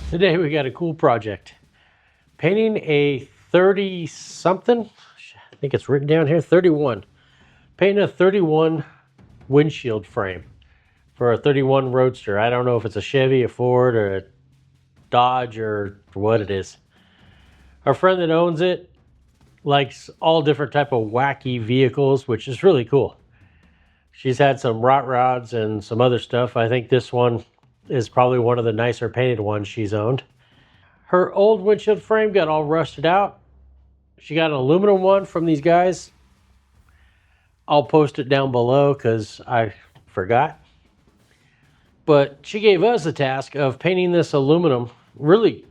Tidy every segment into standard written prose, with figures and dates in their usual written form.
Today we got a cool project. Painting a 30 something, I think it's written down here, 31. Painting a 31 windshield frame for a 31 Roadster. I don't know if it's a Chevy, a Ford, or a Dodge, or what it is. Our friend that owns it likes all different type of wacky vehicles, which is really cool. She's had some rot rods and some other stuff. I think this one is probably one of the nicer painted ones she's owned. Her old windshield frame got all rusted out. She got an aluminum one from these guys. I'll post it down below because I forgot. But she gave us the task of painting this aluminum, really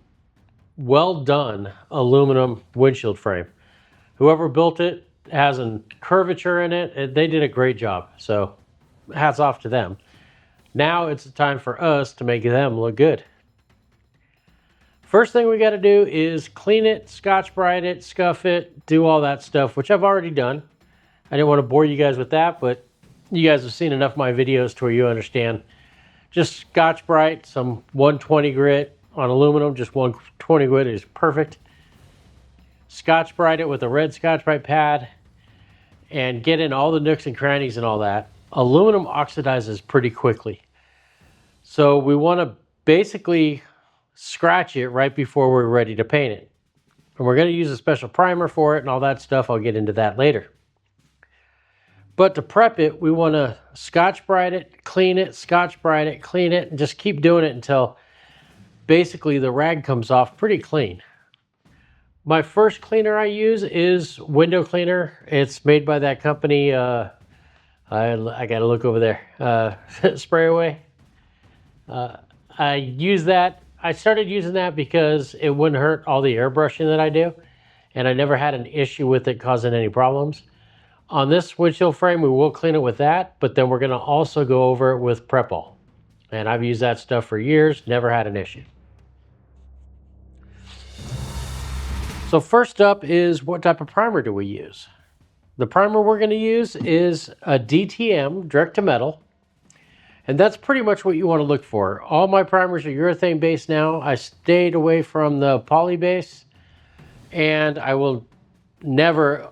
well done aluminum windshield frame. Whoever built it has a curvature in it. They did a great job. So hats off to them. Now it's time for us to make them look good. First thing we got to do is clean it, Scotch-Brite it, scuff it, do all that stuff, which I've already done. I didn't want to bore you guys with that, but you guys have seen enough of my videos to where you understand. Just Scotch-Brite, some 120 grit on aluminum, just 120 grit is perfect. Scotch-Brite it with a red Scotch-Brite pad and get in all the nooks and crannies and all that. Aluminum oxidizes pretty quickly. So we want to basically scratch it right before we're ready to paint it. And we're going to use a special primer for it and all that stuff. I'll get into that later. But to prep it, we want to Scotch-Brite it, clean it, Scotch-Brite it, clean it, and just keep doing it until basically the rag comes off pretty clean. My first cleaner I use is window cleaner. It's made by that company. I got to look over there. Spray Away. I use that. I started using that because it wouldn't hurt all the airbrushing that I do, and I never had an issue with it causing any problems. On this windshield frame, we will clean it with that, but then we're going to also go over it with Prep-All. And I've used that stuff for years, never had an issue. So first up is, what type of primer do we use? The primer we're going to use is a DTM, direct to metal. And that's pretty much what you want to look for. All my primers are urethane based now. I stayed away from the poly base, and I will never,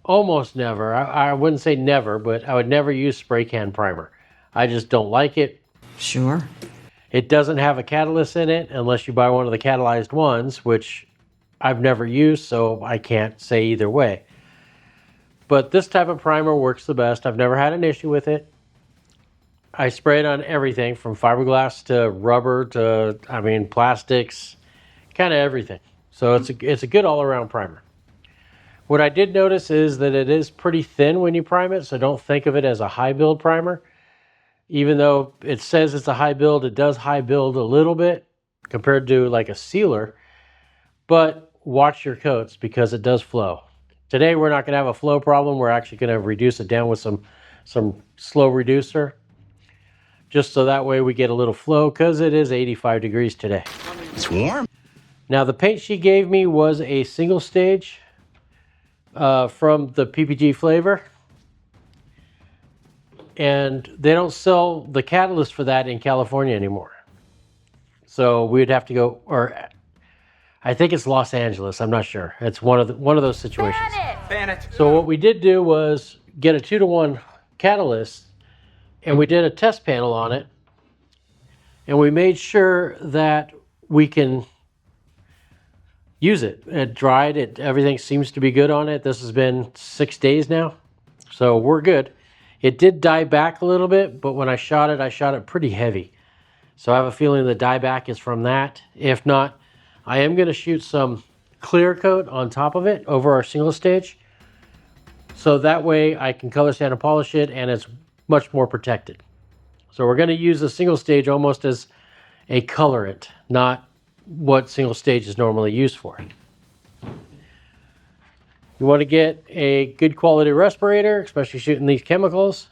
almost never, I wouldn't say never, but I would never use spray can primer. I just don't like it. Sure. It doesn't have a catalyst in it unless you buy one of the catalyzed ones, which I've never used, so I can't say either way. But this type of primer works the best. I've never had an issue with it. I spray it on everything from fiberglass to rubber to, plastics, kind of everything. So it's a good all-around primer. What I did notice is that it is pretty thin when you prime it, so don't think of it as a high build primer. Even though it says it's a high build, it does high build a little bit compared to like a sealer. But watch your coats because it does flow. Today we're not going to have a flow problem. We're actually going to reduce it down with some slow reducer. Just so that way we get a little flow because it is 85 degrees today. It's warm. Now the paint she gave me was a single stage from the PPG flavor. And they don't sell the catalyst for that in California anymore. So we'd have to go, or I think it's Los Angeles. I'm not sure. It's one of those situations. Ban it. So what we did do was get a 2-to-1 catalyst, and we did a test panel on it, and we made sure that we can use it. It dried, everything seems to be good on it. This has been 6 days now, so we're good. It did die back a little bit, but when I shot it pretty heavy. So I have a feeling the dieback is from that. If not, I am going to shoot some clear coat on top of it over our single stage. So that way I can color sand and polish it, and it's much more protected. So we're going to use the single stage almost as a colorant, not what single stage is normally used for. You want to get a good quality respirator, especially shooting these chemicals.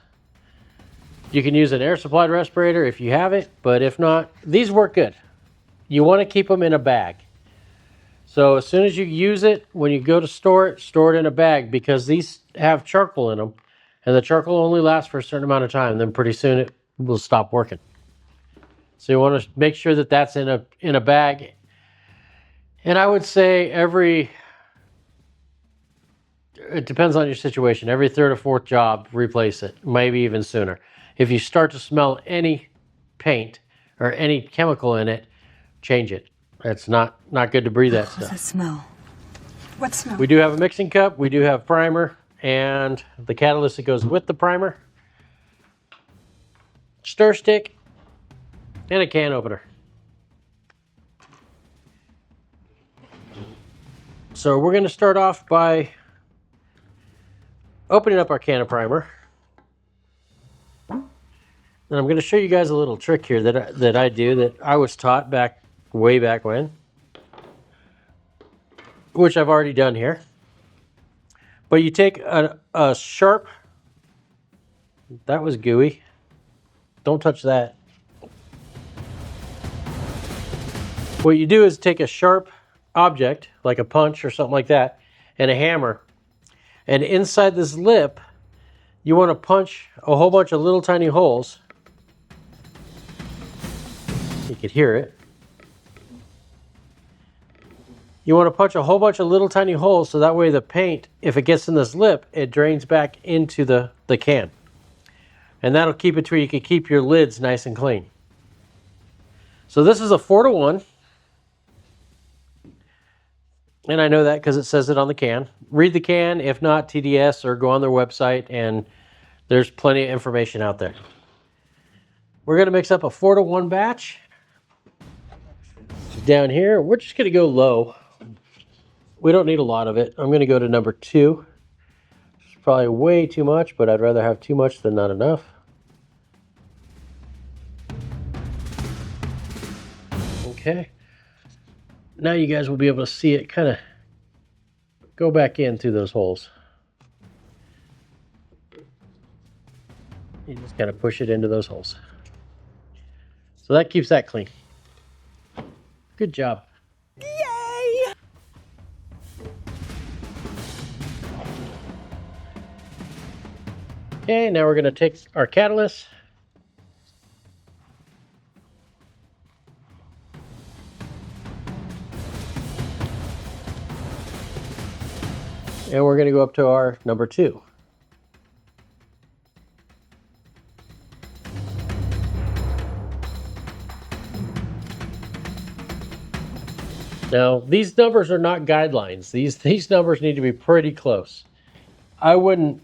You can use an air supplied respirator if you have it, but if not, these work good. You want to keep them in a bag. So as soon as you use it, when you go to store it in a bag, because these have charcoal in them, and the charcoal only lasts for a certain amount of time, then pretty soon it will stop working. So you want to make sure that that's in a bag. And I would say it depends on your situation. Every third or fourth job, replace it, maybe even sooner. If you start to smell any paint or any chemical in it, change it. It's not good to breathe that What's stuff. that smell? What smell? We do have a mixing cup, we do have primer, and the catalyst that goes with the primer, stir stick, and a can opener. So we're going to start off by opening up our can of primer. And I'm going to show you guys a little trick here that I do, that I was taught way back when, which I've already done here. But you take a sharp, that was gooey, don't touch that. What you do is take a sharp object, like a punch or something like that, and a hammer. And inside this lip, you want to punch a whole bunch of little tiny holes. You could hear it. You want to punch a whole bunch of little tiny holes so that way the paint, if it gets in this lip, it drains back into the can. And that'll keep it to where you can keep your lids nice and clean. So this is a 4-to-1. And I know that because it says it on the can. Read the can, if not TDS, or go on their website, and there's plenty of information out there. We're going to mix up a 4-to-1 batch. Down here, we're just going to go low. We don't need a lot of it. I'm going to go to number 2. It's probably way too much, but I'd rather have too much than not enough. Okay. Now you guys will be able to see it kind of go back in through those holes. You just kind of push it into those holes. So that keeps that clean. Good job. Yay! Okay, now we're going to take our catalyst. And we're going to go up to our number 2. Now, these numbers are not guidelines. These numbers need to be pretty close. I wouldn't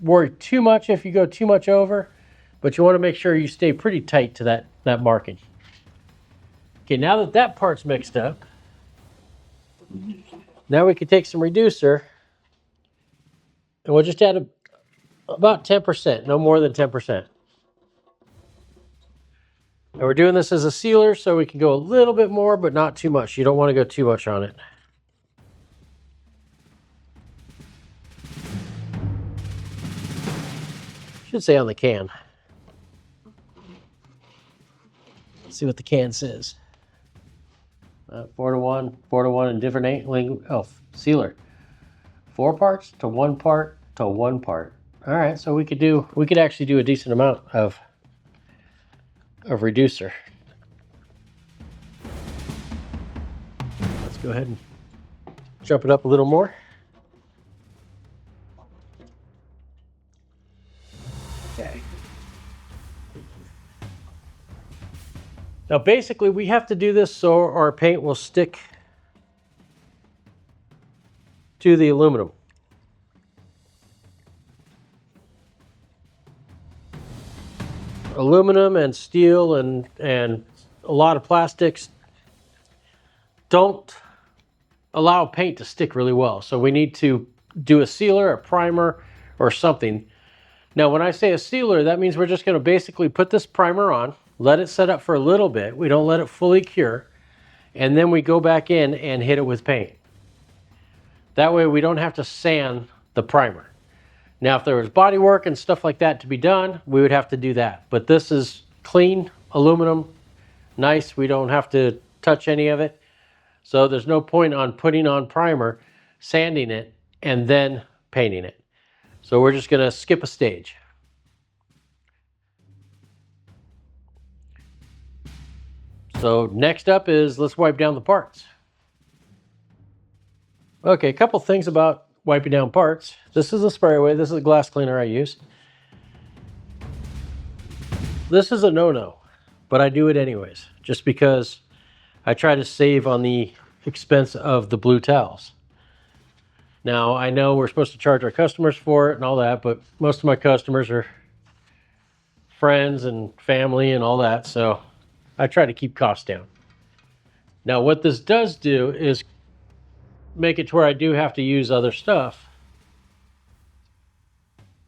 worry too much if you go too much over, but you want to make sure you stay pretty tight to that marking. Okay, now that part's mixed up, now we can take some reducer, and we'll just add about 10%, no more than 10%. And we're doing this as a sealer, so we can go a little bit more, but not too much. You don't want to go too much on it. Should say on the can. Let's see what the can says. 4-to-1, and different sealer. 4 parts to 1 part to 1 part. All right, so we could actually do a decent amount of reducer. Let's go ahead and jump it up a little more. Okay. Now basically we have to do this so our paint will stick to the aluminum. Aluminum and steel and a lot of plastics don't allow paint to stick really well. So we need to do a sealer, a primer, or something. Now when I say a sealer, that means we're just going to basically put this primer on, let it set up for a little bit. We don't let it fully cure. And then we go back in and hit it with paint. That way we don't have to sand the primer. Now, if there was body work and stuff like that to be done, we would have to do that. But this is clean aluminum, nice. We don't have to touch any of it. So there's no point on putting on primer, sanding it, and then painting it. So we're just going to skip a stage. So next up is let's wipe down the parts. Okay, a couple things about wiping down parts. This is a spray away. This is a glass cleaner I use. This is a no-no, but I do it anyways, just because I try to save on the expense of the blue towels. Now, I know we're supposed to charge our customers for it and all that, but most of my customers are friends and family and all that, so I try to keep costs down. Now, what this does do is make it to where I do have to use other stuff,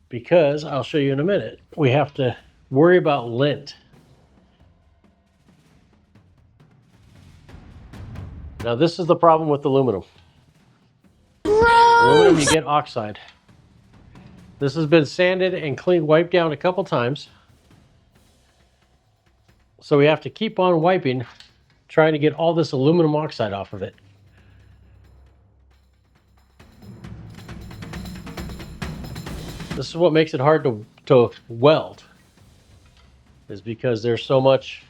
because I'll show you in a minute. We have to worry about lint. Now, this is the problem with aluminum. Aluminum, you get oxide. This has been sanded and cleaned, wiped down a couple times. So we have to keep on wiping, trying to get all this aluminum oxide off of it. This is what makes it hard to weld, is because there's so much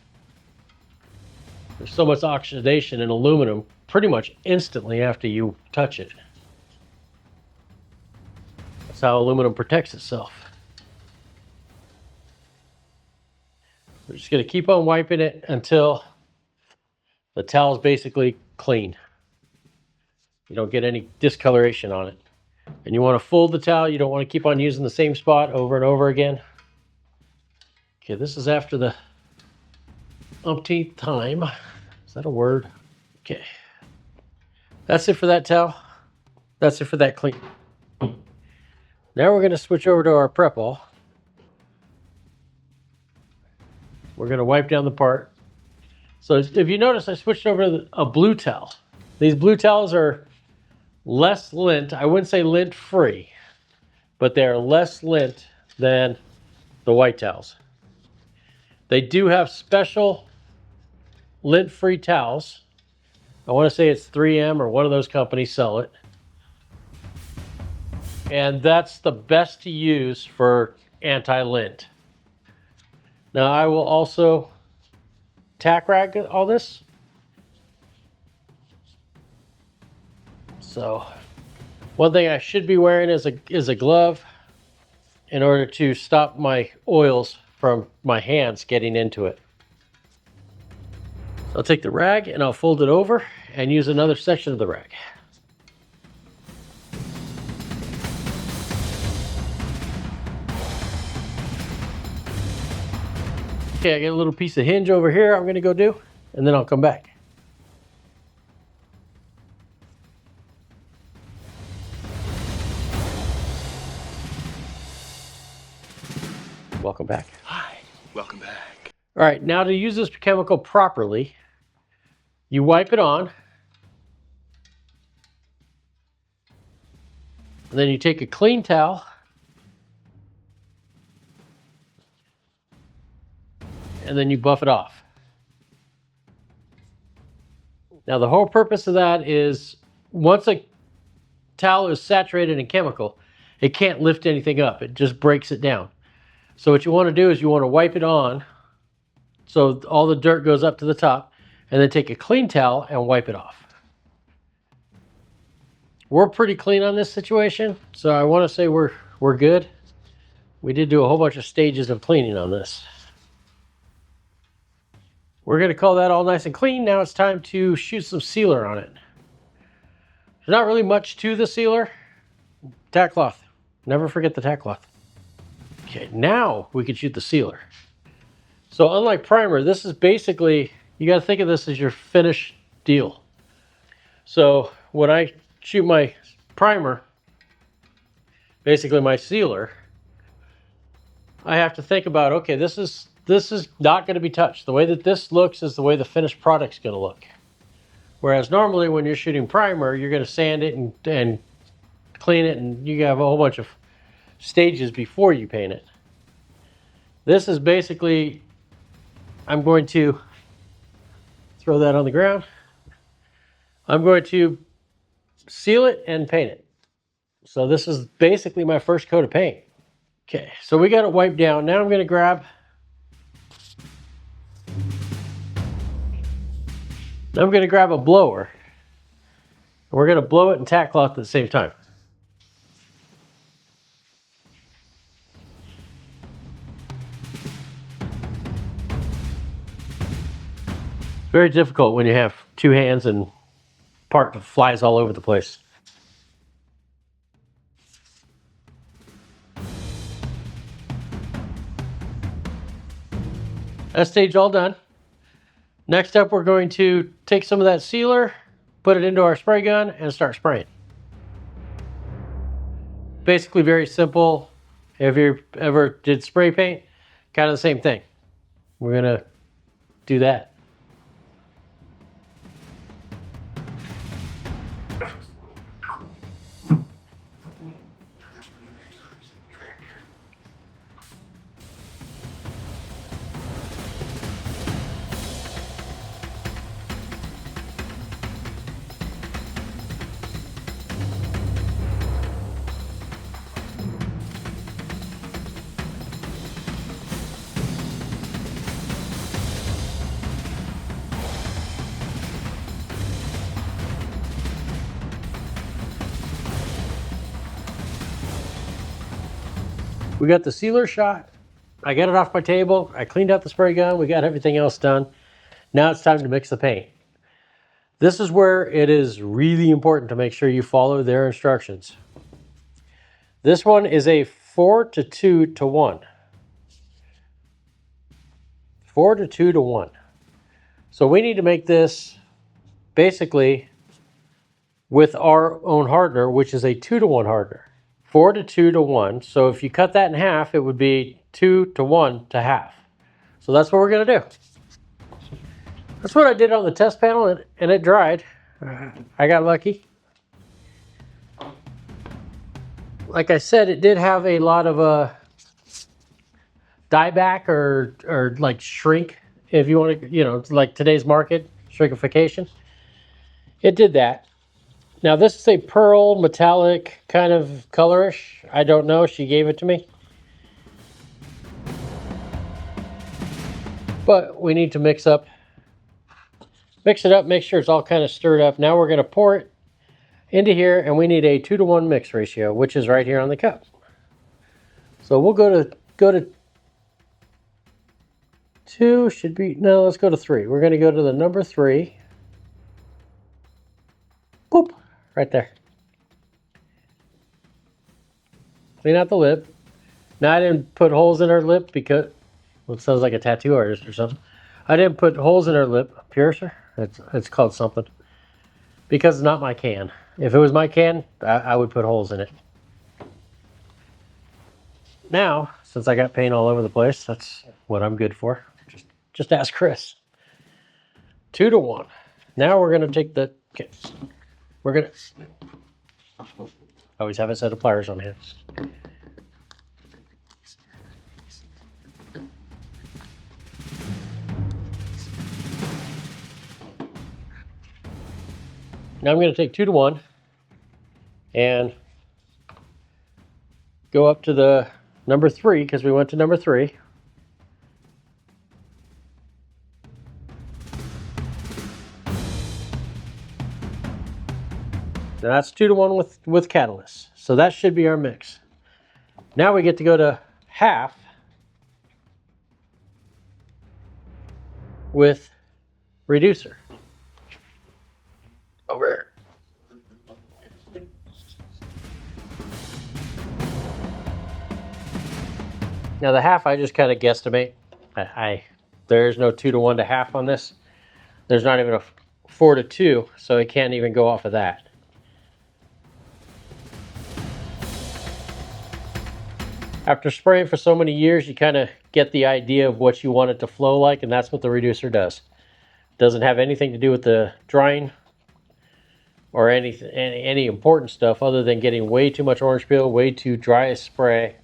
oxidation in aluminum pretty much instantly after you touch it. That's how aluminum protects itself. We're just going to keep on wiping it until the towel is basically clean. You don't get any discoloration on it. And you want to fold the towel. You don't want to keep on using the same spot over and over again. Okay, this is after the umpteenth time. Is that a word? Okay. That's it for that towel. That's it for that clean. Now we're going to switch over to our prep all. We're going to wipe down the part. So if you notice, I switched over to a blue towel. These blue towels are less lint. I wouldn't say lint free, but they're less lint than the white towels. They do have special lint free towels. I want to say it's 3M or one of those companies sell it. And that's the best to use for anti-lint. Now I will also tack rag all this. So one thing I should be wearing is a glove in order to stop my oils from my hands getting into it. So I'll take the rag and I'll fold it over and use another section of the rag. Okay, I get a little piece of hinge over here I'm going to go do, and then I'll come back. Welcome back. Hi, welcome back. All right, now to use this chemical properly, you wipe it on, and then you take a clean towel and then you buff it off. Now the whole purpose of that is once a towel is saturated in chemical, it can't lift anything up. It just breaks it down. So what you want to do is you want to wipe it on so all the dirt goes up to the top, and then take a clean towel and wipe it off. We're pretty clean on this situation, so I want to say we're good. We did do a whole bunch of stages of cleaning on this. We're going to call that all nice and clean. Now it's time to shoot some sealer on it. There's not really much to the sealer. Tack cloth. Never forget the tack cloth. Okay, now we can shoot the sealer. So unlike primer, this is basically, you got to think of this as your finished deal. So when I shoot my primer, basically my sealer, I have to think about, okay, this is not going to be touched. The way that this looks is the way the finished product's going to look. Whereas normally when you're shooting primer, you're going to sand it and clean it, and you have a whole bunch of stages before you paint it. This is basically, I'm going to throw that on the ground. I'm going to seal it and paint it. So this is basically my first coat of paint. Okay, so we got it wiped down. Now I'm going to grab Now I'm going to grab a blower. We're going to blow it and tack cloth at the same time. Very difficult when you have two hands and part flies all over the place. That stage all done. Next up, we're going to take some of that sealer, put it into our spray gun, and start spraying. Basically very simple. If you ever did spray paint, kind of the same thing. We're gonna do that. We got the sealer shot. I got it off my table. I cleaned out the spray gun. We got everything else done. Now it's time to mix the paint. This is where it is really important to make sure you follow their instructions. This one is a 4 to 2 to 1. 4 to 2 to 1. So we need to make this basically with our own hardener, which is a 2 to 1 hardener. 4 to 2 to 1. So if you cut that in half, it would be 2 to 1 to half. So that's what we're going to do. That's what I did on the test panel, and it dried. I got lucky. Like I said, it did have a lot of dieback or like shrink, if you want to, you know, like today's market, shrinkification. It did that. Now this is a pearl metallic kind of colorish. I don't know. She gave it to me. But we need to mix it up, make sure it's all kind of stirred up. Now we're going to pour it into here, and we need a 2 to 1 mix ratio, which is right here on the cup. So we'll go to 2, should be, no, let's go to 3. We're going to go to the number 3. Boop, right there. Clean out the lip. Now I didn't put holes in her lip because, well, it sounds like a tattoo artist or something. I didn't put holes in her lip piercer. It's called something. Because it's not my can. If it was my can, I would put holes in it. Now, since I got paint all over the place, that's what I'm good for. Just ask Chris. 2 to 1. Now we're gonna take the, okay, we're gonna, always have a set of pliers on hand. Now I'm going to take 2 to 1 and go up to the number 3, because we went to number 3. Now that's 2 to 1 with catalyst. So that should be our mix. Now we get to go to half with reducer. Over here. Now the half, I just kind of guesstimate. There's no 2 to 1 to half on this. There's not even a 4 to 2, so it can't even go off of that. After spraying for so many years, you kind of get the idea of what you want it to flow like, and that's what the reducer does. It doesn't have anything to do with the drying or any important stuff other than getting way too much orange peel, way too dry a spray,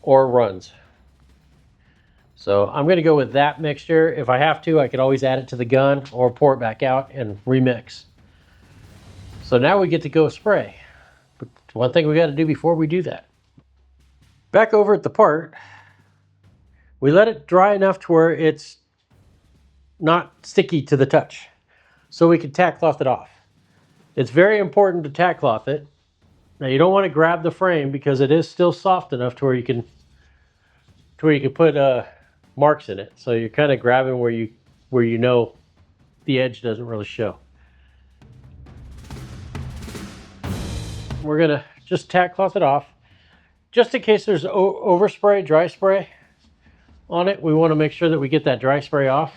or runs. So I'm going to go with that mixture. If I have to, I could always add it to the gun or pour it back out and remix. So now we get to go spray. But one thing we got to do before we do that. Back over at the part, we let it dry enough to where it's not sticky to the touch. so we can tack cloth it off. It's very important to tack cloth it. Now you don't want to grab the frame because it is still soft enough to where you can put marks in it. So you're kind of grabbing where you know the edge doesn't really show. We're gonna just tack cloth it off. Just in case there's overspray, dry spray on it, we want to make sure that we get that dry spray off.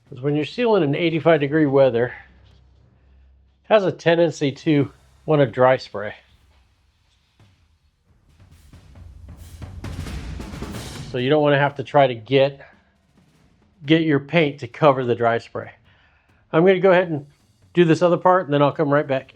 Because when you're sealing in 85-degree weather, it has a tendency to want to dry spray. So you don't want to have to try to get your paint to cover the dry spray. I'm going to go ahead and do this other part, and then I'll come right back.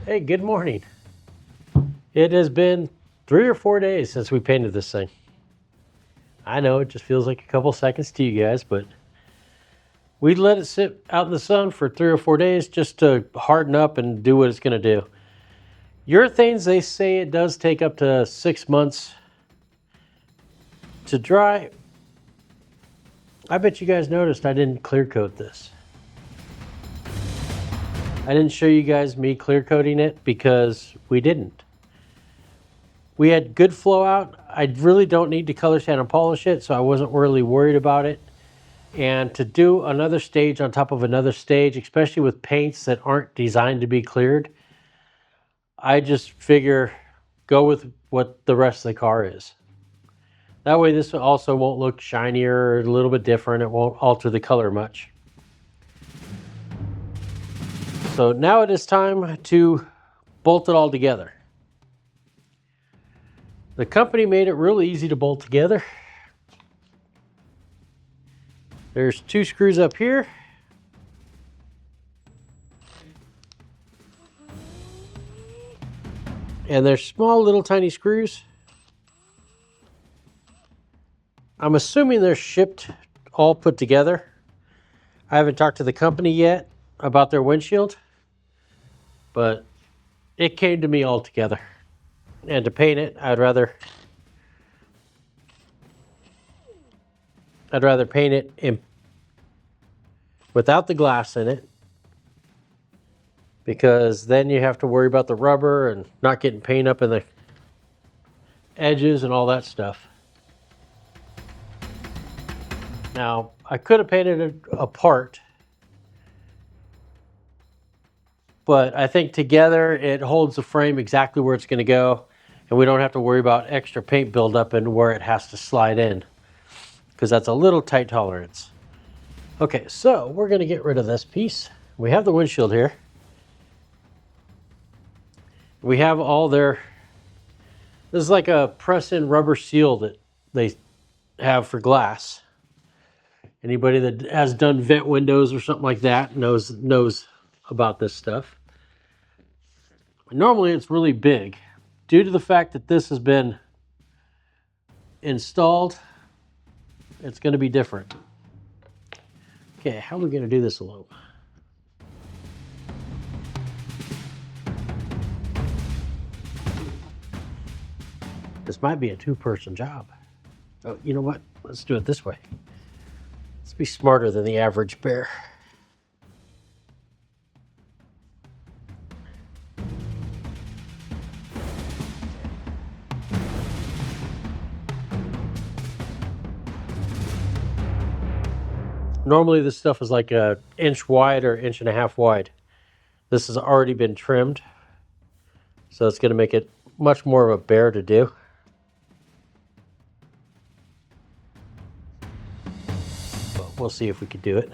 Hey, good morning. It has been 3 or 4 days since we painted this thing. I know it just feels like a couple seconds to you guys, but we let it sit out in the sun for 3 or 4 days just to harden up and do what it's going to do. Urethanes, they say it does take up to 6 months to dry. I bet you guys noticed I didn't clear coat this. I didn't show you guys me clear coating it because we didn't. We had good flow out. I really don't need to color sand and polish it, so I wasn't really worried about it. And to do another stage on top of another stage, especially with paints that aren't designed to be cleared, I just figure go with what the rest of the car is. That way this also won't look shinier or a little bit different. It won't alter the color much. So now it is time to bolt it all together. The company made it really easy to bolt together. There's 2 screws up here. And they're small little tiny screws. I'm assuming they're shipped all put together. I haven't talked to the company yet about their windshield, but it came to me all together. And to paint it, I'd rather paint it without the glass in it, because then you have to worry about the rubber and not getting paint up in the edges and all that stuff. Now, I could have painted it apart, but I think together it holds the frame exactly where it's going to go, and we don't have to worry about extra paint buildup and where it has to slide in, because that's a little tight tolerance. Okay, so we're going to get rid of this piece. We have the windshield here. We have all their, this is like a press-in rubber seal that they have for glass. Anybody that has done vent windows or something like that knows about this stuff. Normally it's really big, due to the fact that this has been installed, it's going to be different. Okay, how are we going to do this alone? This might be a two-person job. Oh, you know what? Let's do it this way. Let's be smarter than the average bear. Normally this stuff is like an inch wide or inch and a half wide. This has already been trimmed, so it's going to make it much more of a bear to do. But we'll see if we can do it.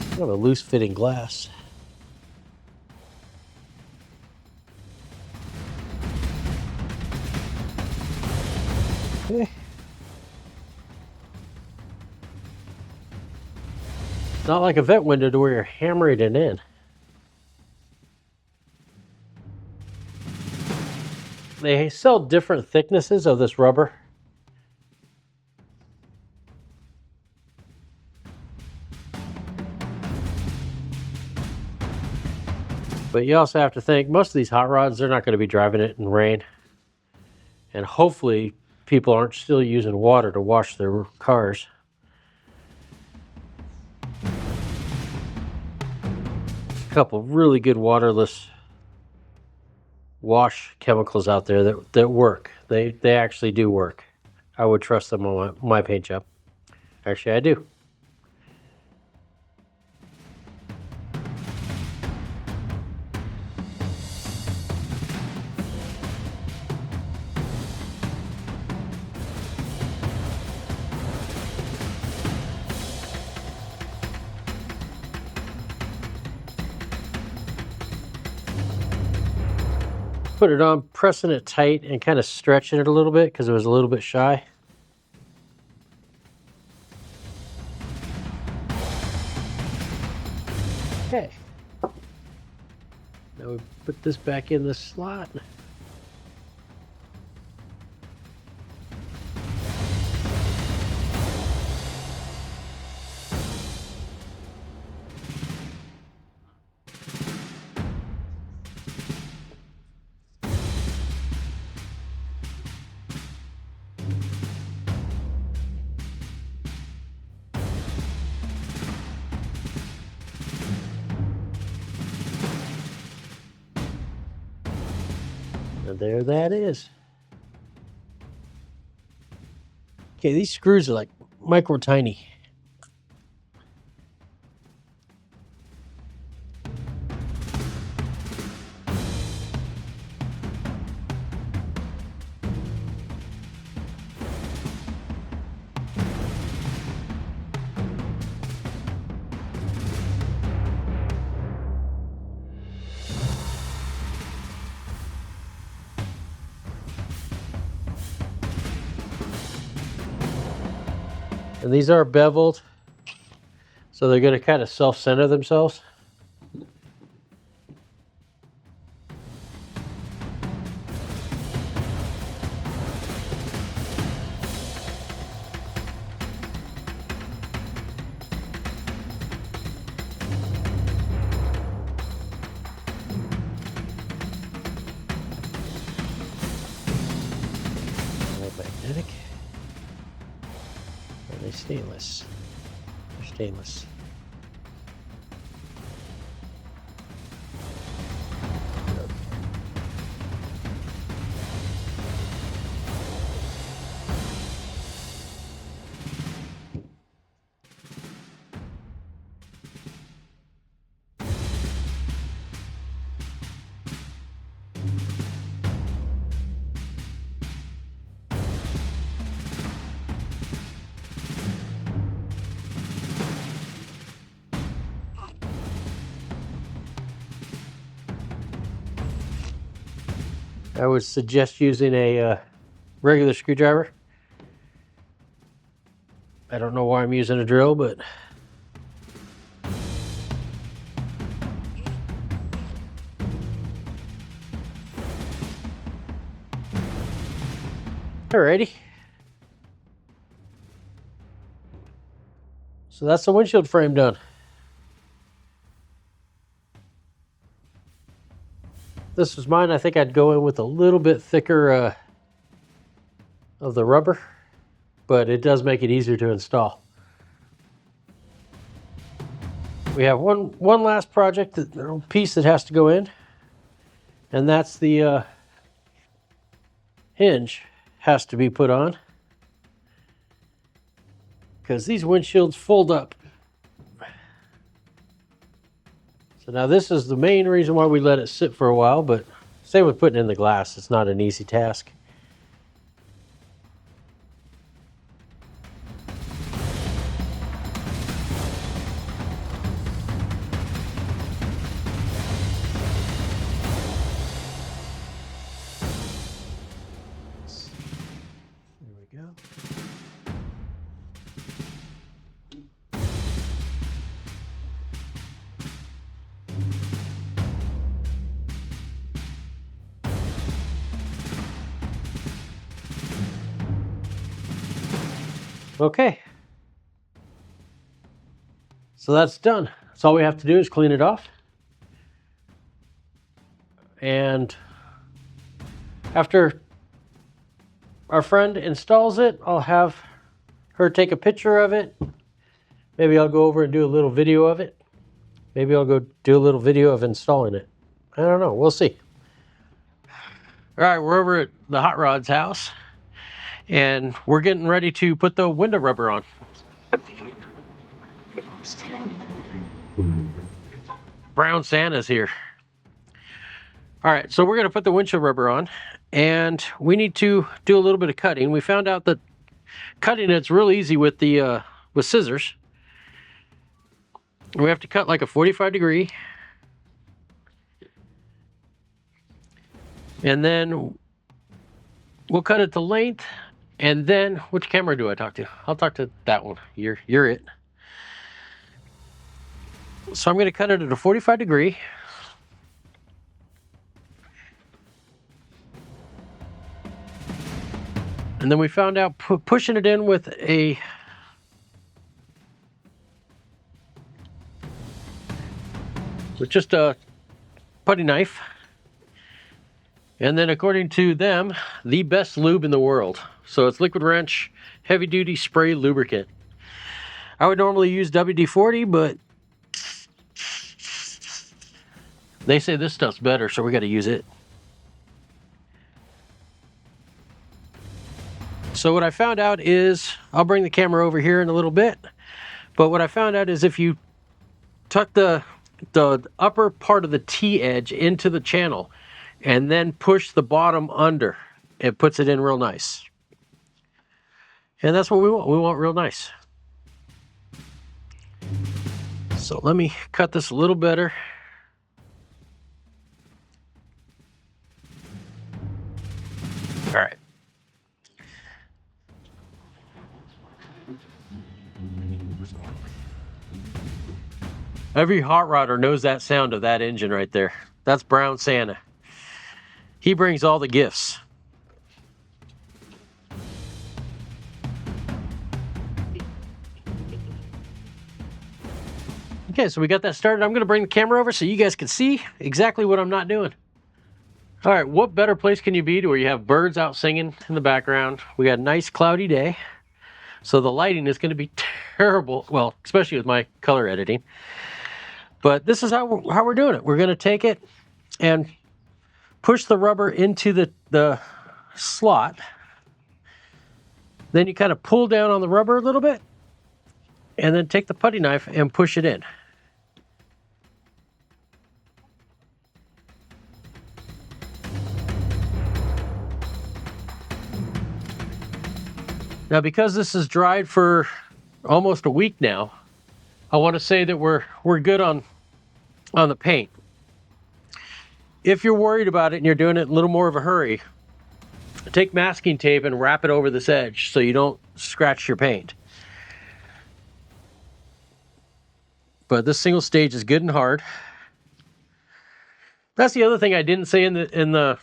I have a loose fitting glass. Okay. Not like a vent window to where you're hammering it in. They sell different thicknesses of this rubber. But you also have to think, most of these hot rods, they're not going to be driving it in rain. And hopefully people aren't still using water to wash their cars. A couple really good waterless wash chemicals out there that work. They actually do work. I would trust them on my paint job. Actually, I do. Put it on, pressing it tight and kind of stretching it a little bit because it was a little bit shy. Okay. Now we put this back in the slot. And there that is. Okay, these screws are like micro tiny. And these are beveled, so they're going to kind of self-center themselves. Magnetic. Are they stainless? They're stainless. I would suggest using a regular screwdriver. I don't know why I'm using a drill, but alrighty. So that's the windshield frame done. This was mine. I think I'd go in with a little bit thicker of the rubber, but it does make it easier to install. We have one last project, piece that has to go in, and that's the hinge has to be put on, because these windshields fold up. So now this is the main reason why we let it sit for a while, but same with putting in the glass. It's not an easy task. There we go. Okay, so that's done. So all we have to do is clean it off. And after our friend installs it, I'll have her take a picture of it. Maybe I'll go over and do a little video of it. Maybe I'll go do a little video of installing it. I don't know, we'll see. All right, we're over at the Hot Rod's house, and we're getting ready to put the window rubber on. Brown Santa's here. All right, so we're gonna put the windshield rubber on, and we need to do a little bit of cutting. We found out that cutting it's real easy with the with scissors. We have to cut like a 45 degree. And then we'll cut it to length. And then, which camera do I talk to? I'll talk to that one. You're it. So I'm going to cut it at a 45 degree. And then we found out pushing it in with just a putty knife. And then according to them, the best lube in the world. So it's liquid wrench, heavy duty spray lubricant. I would normally use WD-40, but they say this stuff's better, so we got to use it. So what I found out is, I'll bring the camera over here in a little bit, but what I found out is if you tuck the upper part of the T-edge into the channel and then push the bottom under, it puts it in real nice. And that's what we want. We want real nice. So let me cut this a little better. All right. Every hot rodder knows that sound of that engine right there. That's Brown Santa. He brings all the gifts. Okay, so we got that started. I'm going to bring the camera over so you guys can see exactly what I'm not doing. All right, what better place can you be to where you have birds out singing in the background? We got a nice cloudy day, so the lighting is going to be terrible, well, especially with my color editing. But this is how we're doing it. We're going to take it and push the rubber into the slot. Then you kind of pull down on the rubber a little bit, and then take the putty knife and push it in. Now, because this is dried for almost a week now, I want to say that we're good on the paint. if you're worried about it and you're doing it in a little more of a hurry, take masking tape and wrap it over this edge so you don't scratch your paint. But this single stage is good and hard. That's the other thing I didn't say in the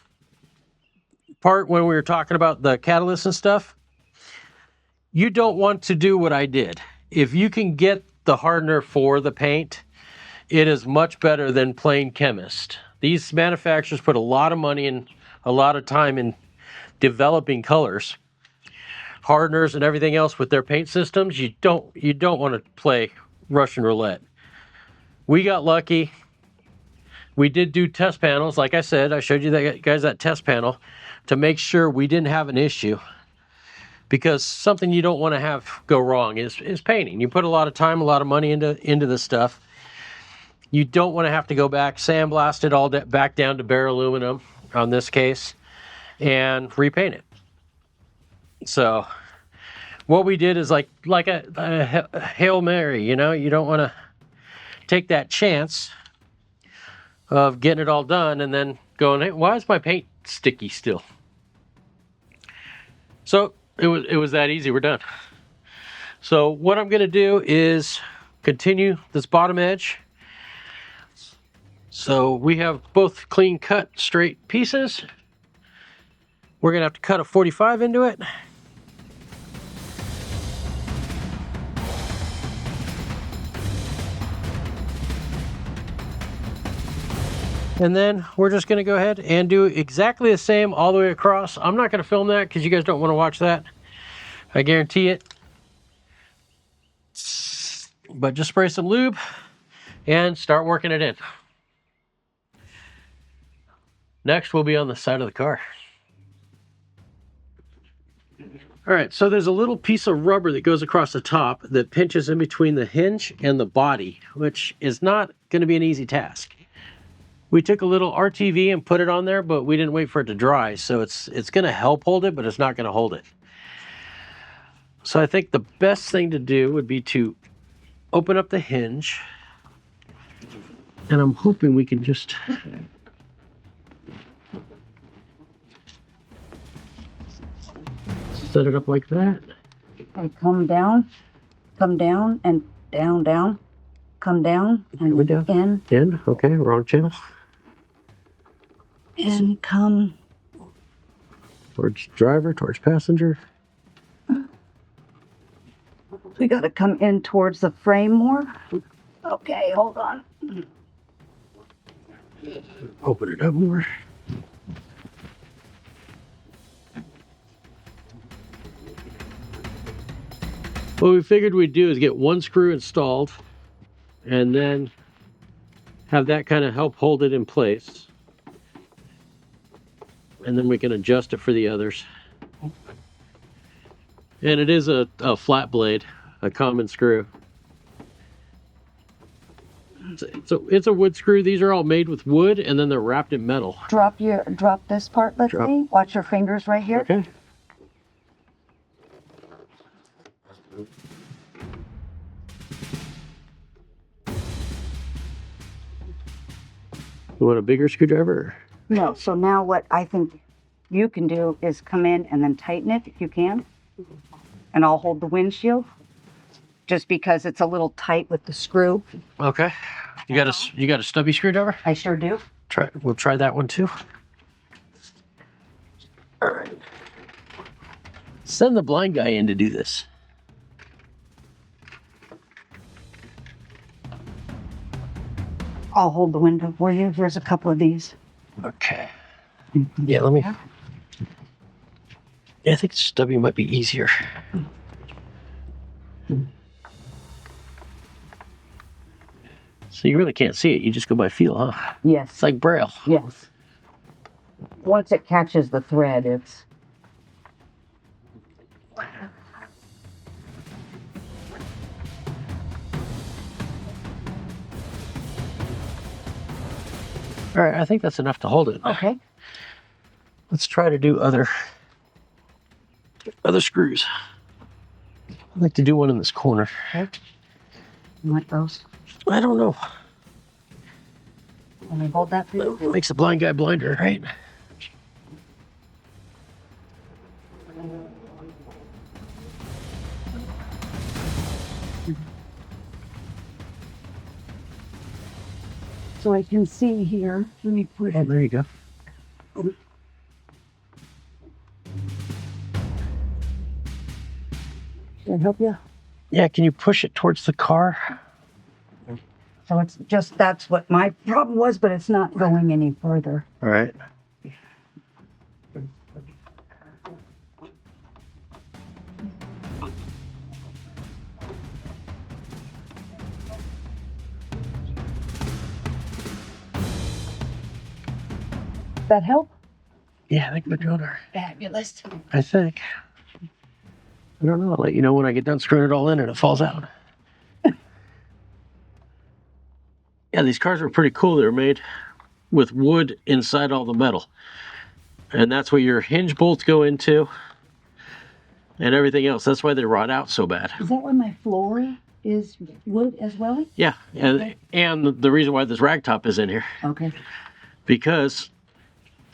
part when we were talking about the catalyst and stuff. You don't want to do what I did. If you can get the hardener for the paint, it is much better than plain chemist. These manufacturers put a lot of money and a lot of time in developing colors, hardeners and everything else with their paint systems. You don't want to play Russian roulette. We got lucky. We did do test panels. Like I said, I showed you guys that test panel to make sure we didn't have an issue, because something you don't want to have go wrong is painting. You put a lot of time, a lot of money into this stuff. You don't want to have to go back, sandblast it all back down to bare aluminum on this case and repaint it. So what we did is like a Hail Mary, you know, you don't want to take that chance of getting it all done and then going, hey, why is my paint sticky still? So it was that easy. We're done. So what I'm going to do is continue this bottom edge. So we have both clean cut straight pieces. We're going to have to cut a 45 into it. And then we're just going to go ahead and do exactly the same all the way across. I'm not going to film that because you guys don't want to watch that. I guarantee it. But just spray some lube and start working it in. Next, we'll be on the side of the car. All right, so there's a little piece of rubber that goes across the top that pinches in between the hinge and the body, which is not going to be an easy task. We took a little RTV and put it on there, but we didn't wait for it to dry, so it's going to help hold it, but it's not going to hold it. So I think the best thing to do would be to open up the hinge, and I'm hoping we can just set it up like that. And come down, and down, come down, and down. In, okay, wrong channel. And come Towards driver, towards passenger. we got to come in towards the frame more. Okay, hold on. Open it up more. What we figured we'd do is get one screw installed and then have that kind of help hold it in place. And then we can adjust it for the others. And it is a flat blade, a common screw. So it's a wood screw. These are all made with wood and then they're wrapped in metal. Drop this part, let's see. Watch your fingers right here. Okay. You want a bigger screwdriver? No, so now what I think you can do is come in and then tighten it if you can. And I'll hold the windshield just because it's a little tight with the screw. Okay. You got a stubby screwdriver? I sure do. We'll try that one too. All right. Send the blind guy in to do this. I'll hold the window for you. Here's a couple of these. Okay. Yeah, let me. Yeah, I think stubby might be easier. So you really can't see it. You just go by feel, huh? Yes. It's like Braille. Yes. Once it catches the thread, it's... All right, I think that's enough to hold it. Okay. Let's try to do other screws. I'd like to do one in this corner. Okay. You want those? I don't know. Let me hold that for you. Makes a blind guy blinder, right? So I can see here. Let me put Oh, it. there you go. Can I help you? Yeah, can you push it towards the car? So it's just, that's what my problem was, but it's not going any further. All right. That help? Yeah, I think we're doing our. Fabulous. I think. I don't know. I'll let you know when I get done screwing it all in and it falls out. Yeah, these cars are pretty cool. They're made with wood inside all the metal. And that's where your hinge bolts go into and everything else. That's why they rot out so bad. Is that why my floor is wood as well? Yeah, and the reason why this rag top is in here, Okay. because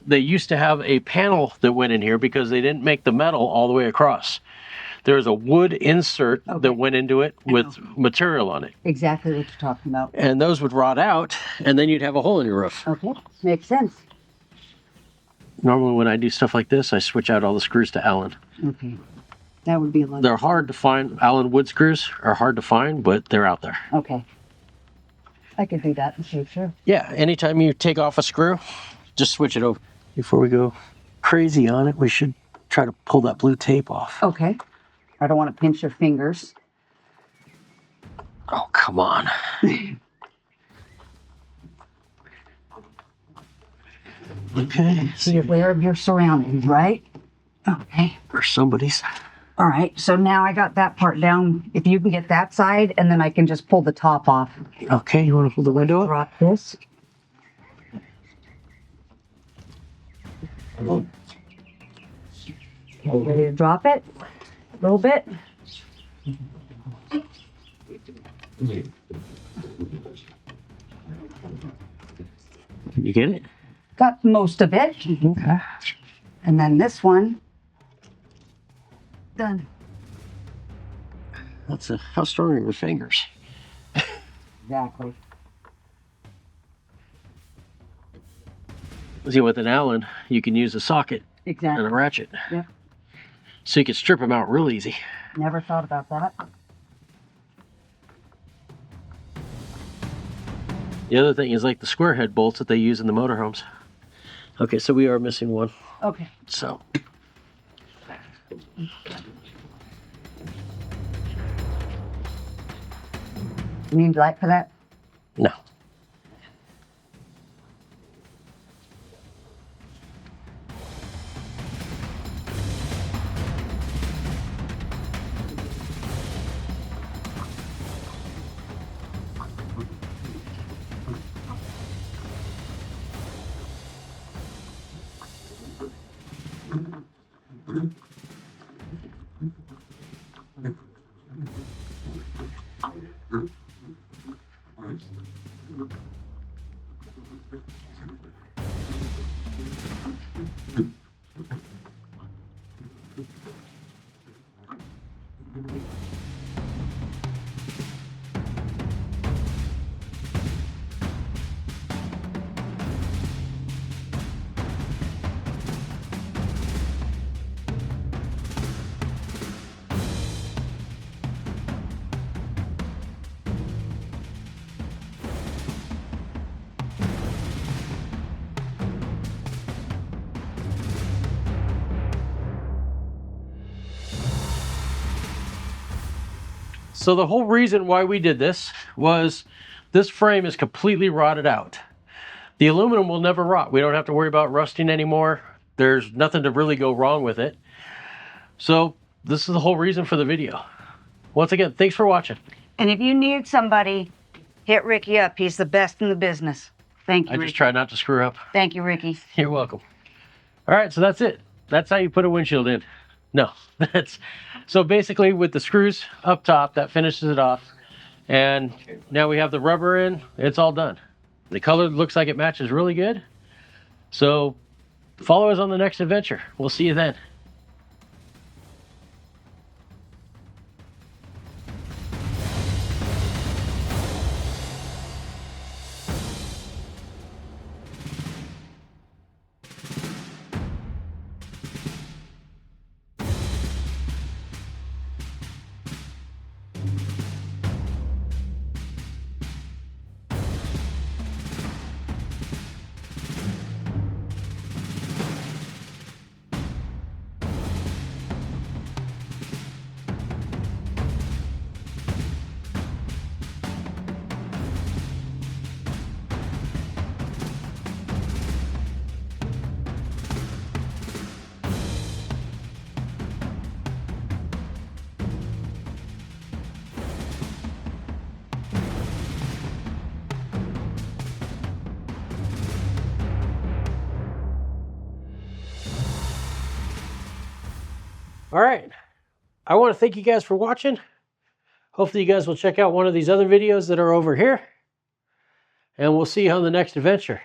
they used to have a panel that went in here because they didn't make the metal all the way across. There was a wood insert that went into it with material on it. Exactly what you're talking about. And those would rot out, and then you'd have a hole in your roof. Okay. Makes sense. Normally when I do stuff like this, I switch out all the screws to Allen. Okay. That would be a lot. They're hard to find. Allen wood screws are hard to find, but they're out there. Okay. I could do that in the future. Yeah, anytime you take off a screw, just switch it over. Before we go crazy on it, we should try to pull that blue tape off. Okay. I don't want to pinch your fingers. Oh, come on. Okay. So you're aware of your surroundings, right? Okay. Or somebody's. All right. So now I got that part down. If you can get that side, and then I can just pull the top off. Okay, you want to hold the window up? Drop this. Okay, ready to drop it? A little bit. Can you get it? Got most of it. Okay. And then this one. Done. How strong are your fingers? Exactly. See, with an Allen, you can use a socket and Exactly. a ratchet. Yep. So you can strip them out real easy. Never thought about that. The other thing is like the square head bolts that they use in the motorhomes. Okay, so we are missing one. Okay. So. You need light for that? No. So the whole reason why we did this was this frame is completely rotted out. The aluminum will never rot. We don't have to worry about rusting anymore. There's nothing to really go wrong with it. So this is the whole reason for the video. Once again, thanks for watching. And if you need somebody, hit Ricky up. He's the best in the business. Thank you, I Ricky. just try not to screw up. Thank you, Ricky. You're welcome. All right, so that's it. That's how you put a windshield in. No, so basically with the screws up top, that finishes it off. And now we have the rubber in, it's all done. The color looks like it matches really good. So follow us on the next adventure. We'll see you then. All right. I want to thank you guys for watching. Hopefully you guys will check out one of these other videos that are over here. And we'll see you on the next adventure.